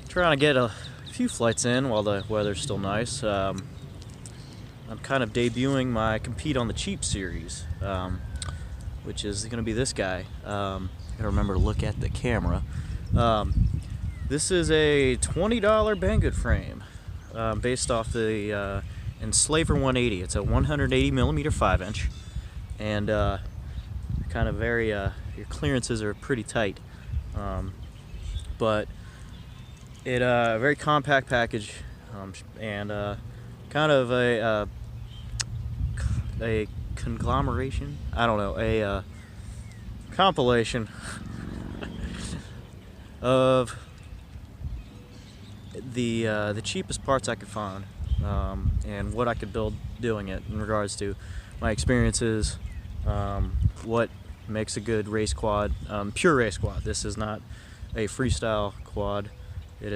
trying to get a few flights in while the weather's still nice. I'm kind of debuting my Compete on the Cheap series, which is going to be this guy. Gotta remember to look at the camera. This is a $20 Bangood frame, based off the Enslaver 180. It's a 180 millimeter 5-inch, and kind of very your clearances are pretty tight, but it very compact package, and kind of a conglomeration. I don't know, a compilation of the cheapest parts I could find, and what I could build doing it in regards to my experiences, what makes a good race quad, pure race quad. This is not a freestyle quad. It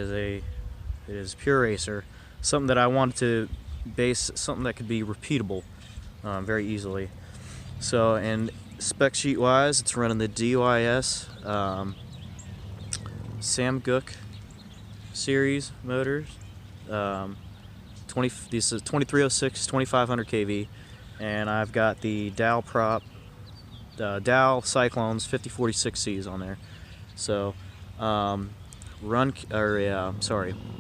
is pure racer, something that I wanted to base, something that could be repeatable very easily. So, and spec sheet wise, it's running the DYS Samguk Series motors. This is 2306 2500 kV, and I've got the Dal Cylcones 5046Cs on there. So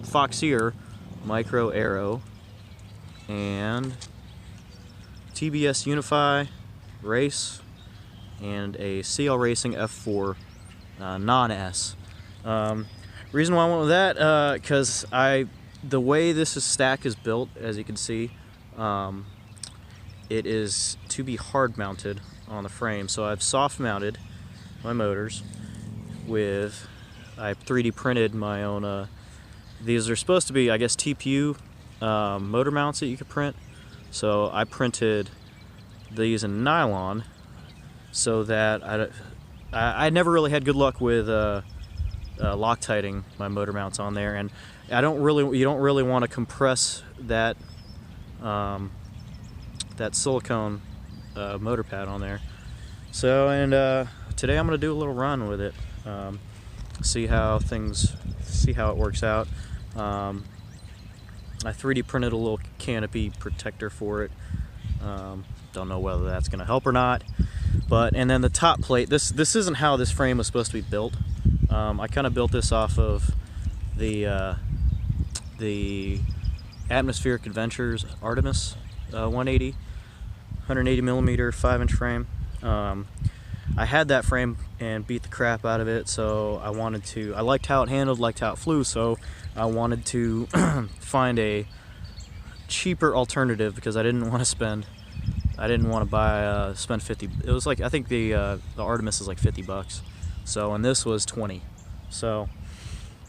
Foxier micro aero and TBS Unify Race and a CL Racing F4 non-S. Reason why I went with that, because the way this stack is built, as you can see, it is to be hard mounted on the frame. So I've soft mounted my motors with, I 3D printed my own, these are supposed to be, I guess, TPU motor mounts that you could print. So I printed these in nylon, so that I never really had good luck with Loctiting my motor mounts on there, and you don't really want to compress that that silicone motor pad on there. So, and today I'm going to do a little run with it, see how it works out. I 3D printed a little canopy protector for it. Don't know whether that's going to help or not, but, and then the top plate, this isn't how this frame was supposed to be built. I kind of built this off of the Atmospheric Adventures Artemis 180 millimeter 5-inch frame. I had that frame and beat the crap out of it, so I liked how it handled, liked how it flew, so I wanted to find a cheaper alternative, because I didn't want to spend 50. It was like, I think the Artemis is like $50. So, and this was 20. So,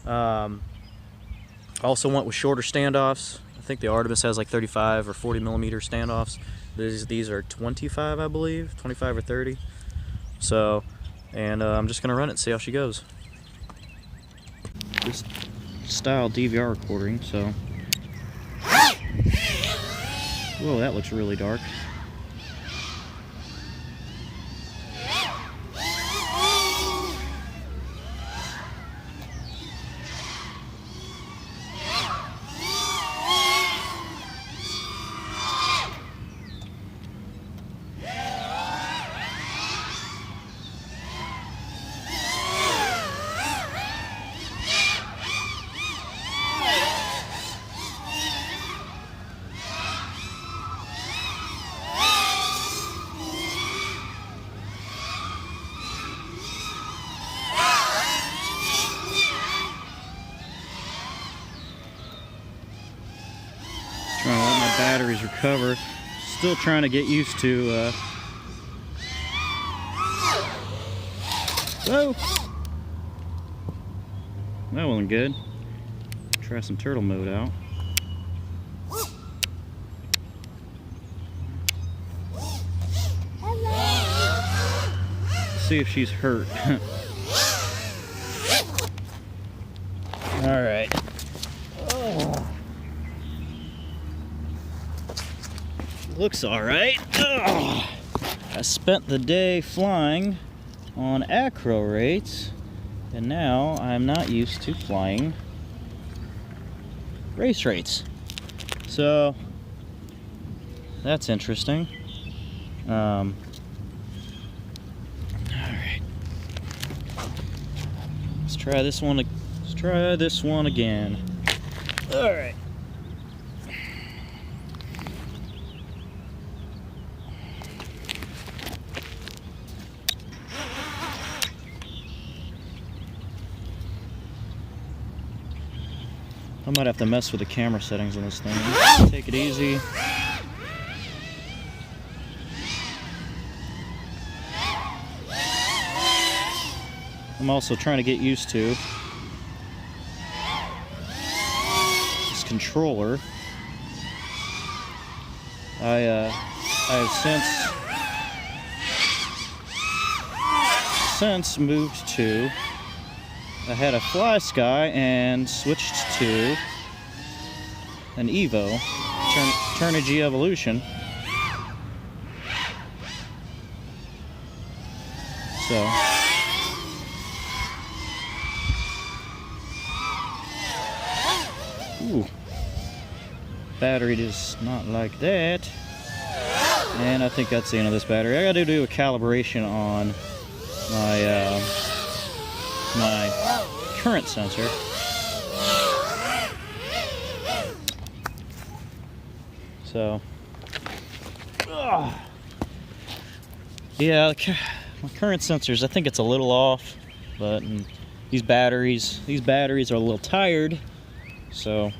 also went with shorter standoffs. I think the Artemis has like 35 or 40 millimeter standoffs. These are 25, I believe, 25 or 30. So, and I'm just gonna run it and see how she goes. This style DVR recording, so. Whoa, that looks really dark. Trying to let my batteries recover. Still trying to get used to whoa! That wasn't good. Try some turtle mode out. See if she's hurt. All right. Oh. Looks all right. Oh. I spent the day flying on acro rates And now I'm not used to flying race rates. So that's interesting. Alright. Let's try this one. Let's try this one again. Alright. I might have to mess with the camera settings on this thing. Take it easy. I'm also trying to get used to this controller. I have since moved to. I had a Flysky and switched to an Evo, Turnigy Evolution. So, ooh, battery does not like that. And I think that's the end of this battery. I got to do a calibration on my my current sensor. So, yeah, my current sensors, I think it's a little off, but these batteries are a little tired. So,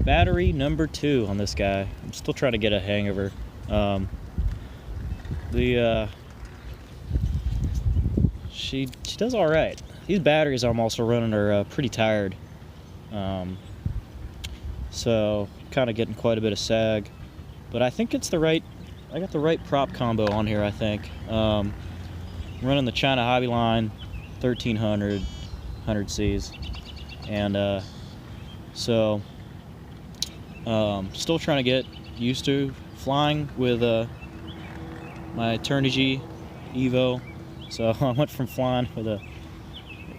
battery number 2 on this guy. I'm still trying to get a hang of her. She does all right. These batteries I'm also running are pretty tired. So kind of getting quite a bit of sag, but I think it's the right. I got the right prop combo on here. I think running the China Hobby line 1300 100Cs, and so still trying to get used to flying with my Turnigy Evo. So I went from flying with I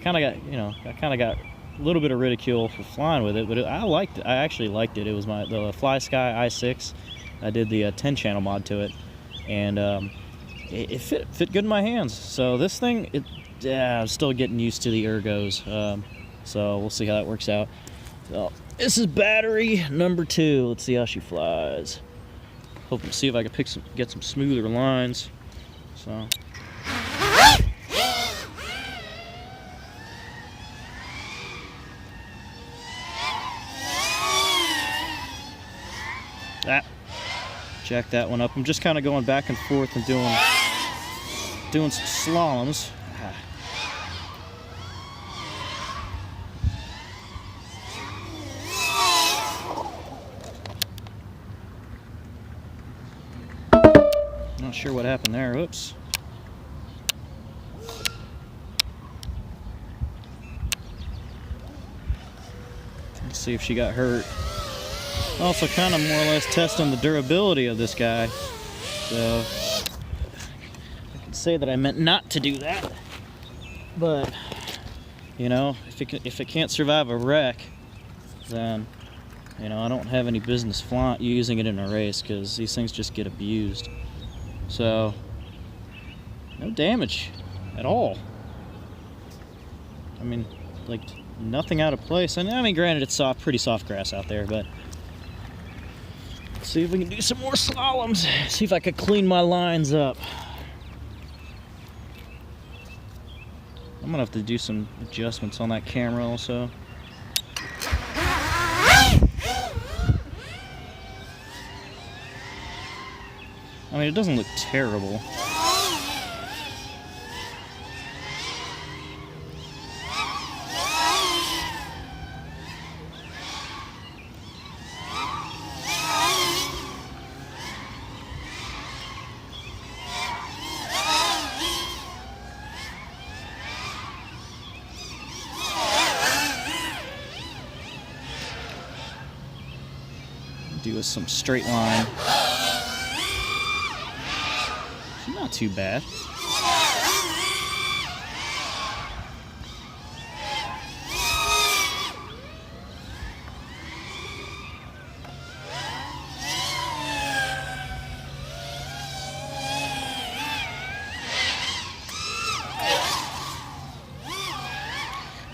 kind of got a little bit of ridicule for flying with it, but I liked it. I actually liked it. It was the Flysky i6. I did the 10-channel mod to it, and it fit good in my hands. So this thing, I'm still getting used to the ergos. So we'll see how that works out. So this is battery number 2. Let's see how she flies. Hope to see if I can get some smoother lines. So. Jack that one up. I'm just kind of going back and forth and doing some slaloms. Not sure what happened there. Oops. Let's see if she got hurt. Also kind of more or less testing the durability of this guy. So I can say that I meant not to do that. But, you know, if it can't survive a wreck, then, you know, I don't have any business using it in a race, because these things just get abused. So, no damage at all. I mean, like, nothing out of place. And I mean, granted, it's pretty soft grass out there, but let's see if we can do some more slaloms. See if I can clean my lines up. I'm gonna have to do some adjustments on that camera also. I mean, it doesn't look terrible. Do some straight line. Not too bad.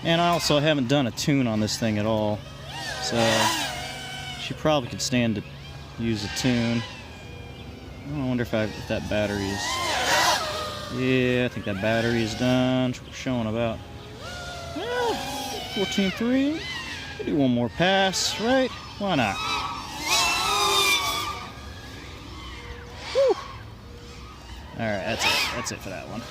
And I also haven't done a tune on this thing at all, so she probably could stand to use a tune. I wonder if that battery is... Yeah, I think that battery is done. We're showing about 14.3. We'll do one more pass, right? Why not? Woo! Alright, that's it. That's it for that one.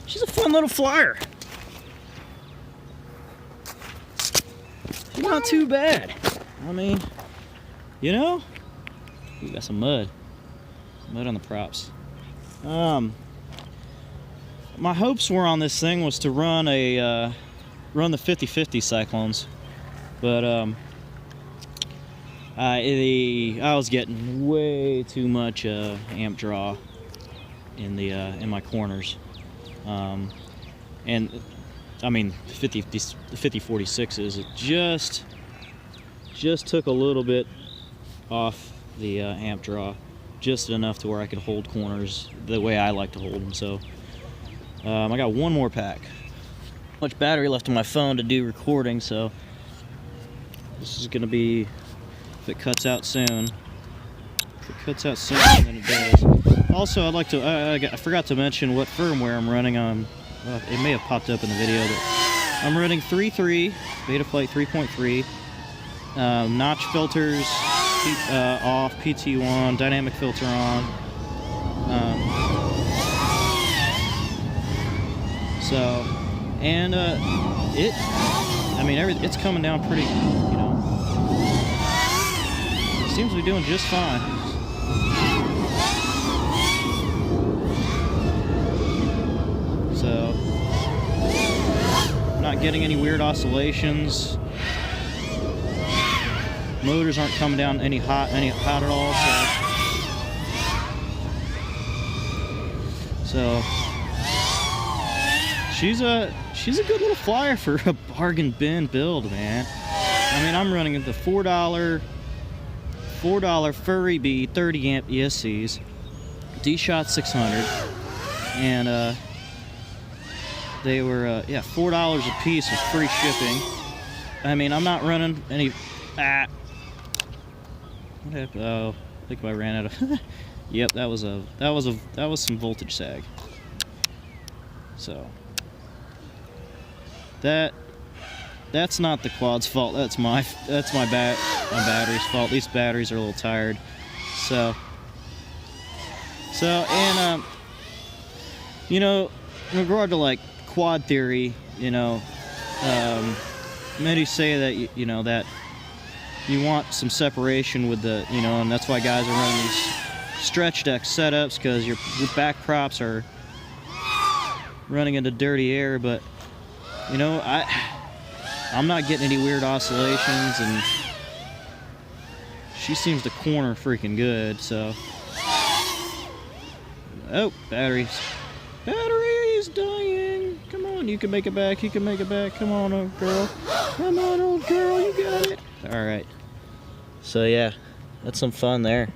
She's a fun little flyer. She's not too bad. I mean, you know, we got some mud on the props. My hopes were on this thing was to run the 50/50 Cyclones, but I was getting way too much amp draw in my corners. And I mean, the 5046s, it just took a little bit off the amp draw, just enough to where I could hold corners the way I like to hold them. So I got one more pack. Much battery left on my phone to do recording, so this is gonna be, if it cuts out soon. If it cuts out soon, then it does. Also, I'd like to, I forgot to mention what firmware I'm running on. It may have popped up in the video, but I'm running 3.3, Betaflight 3.3, notch filters off, PT1, dynamic filter on. So, and it's coming down pretty, you know, it seems to be doing just fine. So, not getting any weird oscillations. Motors aren't coming down any hot at all. So she's a good little flyer for a bargain bin build, man. I mean, I'm running the $4 Furibee 30 amp ESCs, Dshot 600, and they were $4 a piece with free shipping. I mean, I'm not running any. What happened? Oh, I think I ran out of. Yep, that was some voltage sag. So that's not the quad's fault. That's my battery's fault. These batteries are a little tired. So and you know, in regard to like quad theory, you know, many say that you know that you want some separation with the, you know, and that's why guys are running these stretch deck setups, because your back props are running into dirty air. But you know, I'm not getting any weird oscillations, and she seems to corner freaking good. So, oh, battery's dying. Come on, you can make it back. You can make it back. Come on, old girl. Come on, old girl. You got it. All right. So yeah, that's some fun there.